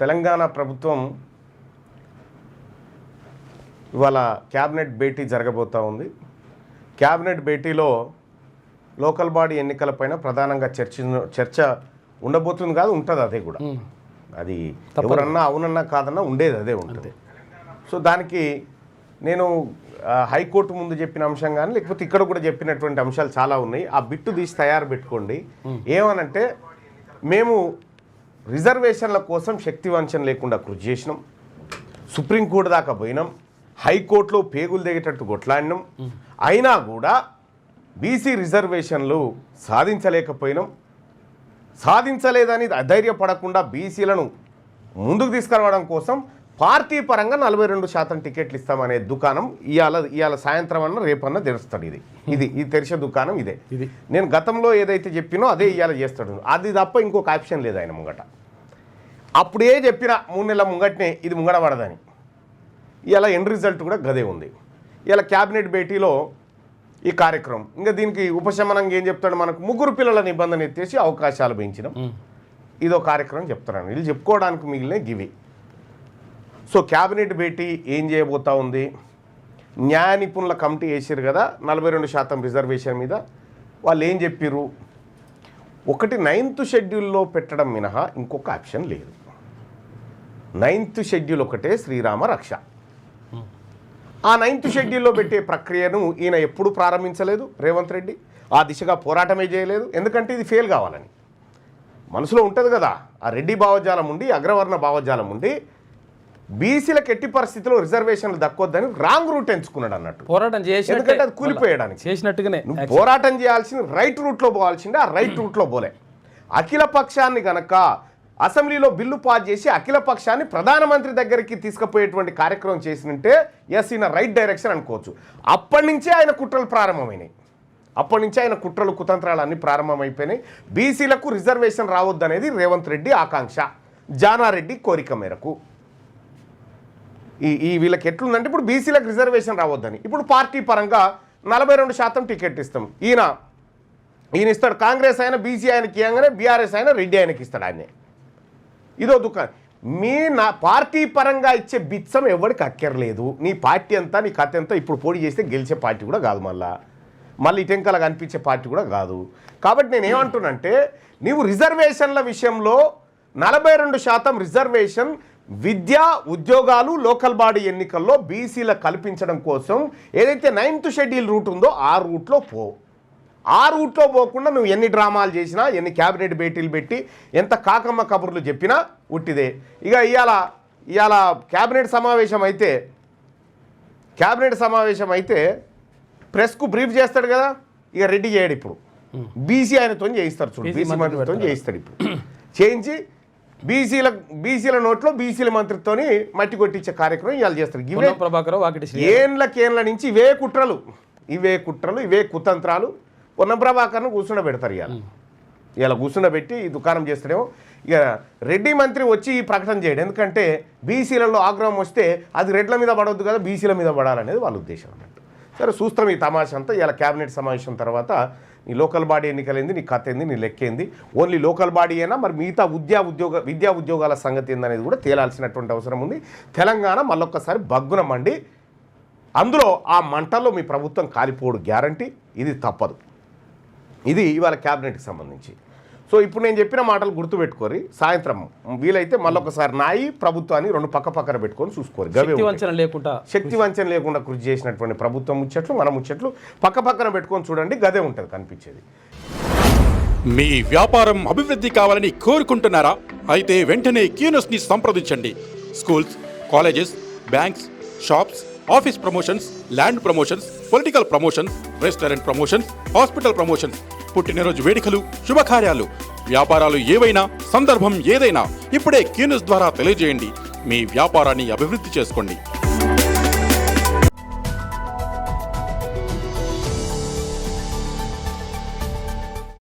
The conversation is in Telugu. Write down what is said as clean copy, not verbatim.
తెలంగాణ ప్రభుత్వం ఇవాళ క్యాబినెట్ భేటీ జరగబోతూ ఉంది. క్యాబినెట్ భేటీలో లోకల్ బాడీ ఎన్నికలపైన ప్రధానంగా చర్చ ఉండబోతుంది కాదు, ఉంటుంది. అదే కూడా అది ఎవరన్నా అవునన్నా కాదన్నా ఉండేది అదే ఉంటుంది. సో దానికి నేను హైకోర్టు ముందు చెప్పిన అంశం కానీ లేకపోతే ఇక్కడ కూడా చెప్పినటువంటి అంశాలు చాలా ఉన్నాయి. ఆ బిట్టు తీసి తయారు పెట్టుకోండి. ఏమనంటే మేము రిజర్వేషన్ల కోసం శక్తి వంచన లేకుండా కృషి చేసినాం, సుప్రీంకోర్టు దాకా పోయినాం, హైకోర్టులో పేగులు దిగేటట్టు కొట్లాడినాం, అయినా కూడా బీసీ రిజర్వేషన్లు సాధించలేకపోయినాం. సాధించలేదని అధైర్యపడకుండా బీసీలను ముందుకు తీసుకురావడం కోసం పార్టీ పరంగా 42% టికెట్లు ఇస్తామనే దుకాణం ఇవాళ సాయంత్రం అన్న రేపన్నా తెరుస్తాడు. ఇది తెరిచే దుకాణం ఇదే. నేను గతంలో ఏదైతే చెప్పినో అదే ఇవాళ చేస్తాడు. అది తప్ప ఇంకొక ఆప్షన్ లేదు ఆయన ముంగట. అప్పుడే చెప్పిన 3 నెలల ముంగటనే ఇది ముంగడ పడదని. ఇవాళ ఎండ్ రిజల్ట్ కూడా గదే ఉంది. ఇవాళ క్యాబినెట్ భేటీలో ఈ కార్యక్రమం ఇంకా దీనికి ఉపశమనంగా ఏం చెప్తాడు, మనకు 3 పిల్లల నిబంధన ఎత్తేసి అవకాశాలు పెంచడం, ఇదో కార్యక్రమం చెప్తున్నాను. వీళ్ళు చెప్పుకోవడానికి మిగిలిన గివి. సో క్యాబినెట్ భేటీ ఏం చేయబోతా ఉంది, న్యాయ నిపుణుల కమిటీ వేసారు కదా 42% రిజర్వేషన్ మీద. వాళ్ళు ఏం చెప్పారు, ఒకటి 9th షెడ్యూల్లో పెట్టడం మినహా ఇంకొక ఆప్షన్ లేదు. 9th షెడ్యూల్ ఒకటే శ్రీరామ రక్ష. ఆ 9th షెడ్యూల్లో పెట్టే ప్రక్రియను ఈయన ఎప్పుడు ప్రారంభించలేదు రేవంత్ రెడ్డి. ఆ దిశగా పోరాటమే చేయలేదు. ఎందుకంటే ఇది ఫెయిల్ కావాలని మనసులో ఉంటుంది కదా. ఆ రెడ్డి భావజాలం ఉండి, అగ్రవర్ణ భావజాలం ఉండి బీసీలకు ఎట్టి పరిస్థితిలో రిజర్వేషన్లు దక్కొద్దని రాంగ్ రూట్ ఎంచుకున్నాడు అన్నట్టు. పోరాటం చేసి ఎందుకంటే అది కూలిపోయడానికి చేసినట్టుగానే పోరాటం చేయాల్సింది రైట్ రూట్లో పోవాల్సిందే. ఆ రైట్ రూట్లో పోలే. అఖిల పక్షాన్ని గనక అసెంబ్లీలో బిల్లు పాస్ చేసి అఖిల పక్షాన్ని ప్రధానమంత్రి దగ్గరికి తీసుకుపోయేటువంటి కార్యక్రమం చేసినంటే ఎస్ ఇన్ రైట్ డైరెక్షన్ అనుకోవచ్చు. అప్పటి నుంచే ఆయన కుట్రలు ప్రారంభమైనాయి. అప్పటి నుంచే ఆయన కుట్రలు కుతంత్రాలు అన్నీ ప్రారంభమైపోయినాయి. బీసీలకు రిజర్వేషన్ రావద్దనేది రేవంత్ రెడ్డి ఆకాంక్ష, జానారెడ్డి కోరిక మేరకు. ఈ వీళ్ళకి ఎట్లుందంటే ఇప్పుడు బీసీలకు రిజర్వేషన్ రావద్దని ఇప్పుడు పార్టీ పరంగా 42% టికెట్ ఇస్తాం. ఈయన ఇస్తాడు. కాంగ్రెస్ అయినా బీసీ ఆయనకి ఇవ్వగానే బీఆర్ఎస్ అయినా రెడ్డి ఆయనకి ఇస్తాడు. ఆయనే ఇదో దుకాణం. నా పార్టీ పరంగా ఇచ్చే బిచ్చం ఎవరికి అక్కర్లేదు. నీ పార్టీ అంతా నీ కథ అంతా ఇప్పుడు పోటీ చేస్తే గెలిచే పార్టీ కూడా కాదు, మళ్ళీ ఇటెంకలా కనిపించే పార్టీ కూడా కాదు. కాబట్టి నేనేమంటున్నానంటే నీవు రిజర్వేషన్ల విషయంలో 42% రిజర్వేషన్ విద్యా ఉద్యోగాలు లోకల్ బాడీ ఎన్నికల్లో బీసీలకు కల్పించడం కోసం ఏదైతే 9th షెడ్యూల్ రూట్ ఉందో ఆ రూట్లో పో. ఆ రూట్లో పోకుండా నువ్వు ఎన్ని డ్రామాలు చేసినా, ఎన్ని క్యాబినెట్ భేటీలు పెట్టి, ఎంత కాకమ్మ కబుర్లు చెప్పినా ఉట్టిదే. ఇక ఇవాళ క్యాబినెట్ సమావేశం అయితే ప్రెస్కు బ్రీఫ్ చేస్తాడు కదా. ఇక రెడ్డి చేయడు. ఇప్పుడు బీసీ ఆయనతో చేయిస్తారు. చూడు, బీసీ మంత్రితో చేయిస్తాడు. ఇప్పుడు చేయించి బీసీల నోట్లో బీసీల మంత్రితోని మట్టి కొట్టించే కార్యక్రమం ఇవాళ చేస్తారు. ఏళ్ళ నుంచి ఇవే కుట్రలు, ఇవే కుతంత్రాలు. పొన్నం ప్రభాకర్ను కూర్చుండబెడతారు. ఇవాళ కూర్చుండబెట్టి ఈ దుకాణం చేస్తాడేమో. ఇక రెడ్డి మంత్రి వచ్చి ఈ ప్రకటన చేయడం, ఎందుకంటే బీసీలలో ఆగ్రహం వస్తే అది రెడ్ల మీద పడవద్దు కదా, బీసీల మీద పడాలనేది వాళ్ళ ఉద్దేశం అన్నట్టు. సరే చూస్తాం ఈ తమాషా అంతా. ఇలా క్యాబినెట్ సమావేశం తర్వాత నీ లోకల్ బాడీ ఎన్నికలేంది, నీ కథ ఏంది, నీ లెక్కేంది, ఓన్లీ లోకల్ బాడీ అయినా మరి మిగతా విద్యా ఉద్యోగాల సంగతి ఏందనేది కూడా తేలాల్సినటువంటి అవసరం ఉంది. తెలంగాణ మళ్ళొక్కసారి బగ్గున మండి అందులో ఆ మంటల్లో మీ ప్రభుత్వం కాలిపోడు గ్యారంటీ. ఇది తప్పదు. ఇది ఇవాళ క్యాబినెట్కి సంబంధించి. సో ఇప్పుడు నేను చెప్పిన మాటలు గుర్తుపెట్టుకోరి. సాయంత్రం వీలైతే మళ్ళొకసారి నాయి ప్రభుత్వాన్ని 2 పక్కన పెట్టుకొని చూసుకోరు. శక్తి వంచన లేకుండా కృషి చేసినటువంటి ప్రభుత్వం ముచ్చట్లు, మన ముచ్చట్లు పక్కన పెట్టుకొని చూడండి. గదే ఉంటుంది కనిపించేది. మీ వ్యాపారం అభివృద్ధి కావాలని కోరుకుంటున్నారా? అయితే వెంటనే క్యూనస్ని సంప్రదించండి. Schools, colleges, banks, shops, office promotions, land promotions, political promotions, restaurant promotions, hospital promotions, పుట్టినరోజు వేడుకలు, శుభకార్యాలు, వ్యాపారాలు ఏవైనా, సందర్భం ఏదైనా ఇప్పుడే క్యూనస్ ద్వారా తెలియజేయండి. మీ వ్యాపారాన్ని అభివృద్ధి చేసుకోండి.